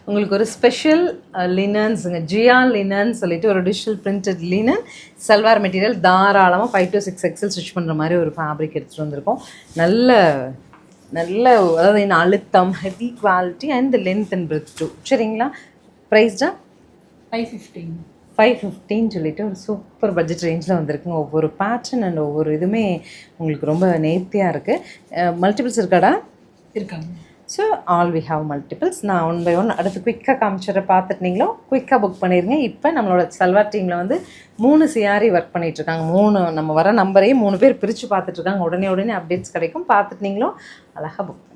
உங்களுக்கு ஒரு ஸ்பெஷல் லினன்ஸுங்க, ஜியா லினன் சொல்லிட்டு ஒரு digital printed linen salwar material. தாராளமாக 5 to 6 எக்ஸல் ஸ்டிச் பண்ணுற மாதிரி ஒரு ஃபேப்ரிக் எடுத்துகிட்டு வந்திருக்கோம். நல்ல அதாவது என்ன அழுத்தம், heavy quality and length and breadth too. சரிங்களா? ப்ரைஸ்டா 515 சொல்லிட்டு ஒரு சூப்பர் பட்ஜெட் ரேஞ்சில் வந்திருக்குங்க. ஒவ்வொரு பேட்டர்ன் அண்ட் ஒவ்வொரு இதுவுமே உங்களுக்கு ரொம்ப நேர்த்தியாக இருக்குது. மல்டிபிள்ஸ் இருக்காடா? இருக்காங்க. So all we have multiples. நான் 1 by 1 அடுத்து குயிக்காக காமிச்சிட பார்த்துட்டீங்களோ குயிக்காக புக் பண்ணிடுங்க. இப்போ நம்மளோட சல்வார் டீமில் வந்து 3 சிஆரி ஒர்க் பண்ணிகிட்ருக்காங்க. 3 நம்ம வர நம்பரையும் 3 பேர் பிரித்து பார்த்துட்ருக்காங்க. உடனே அப்டேட்ஸ் கிடைக்கும். பார்த்துட்டீங்களோ அழகாக புக்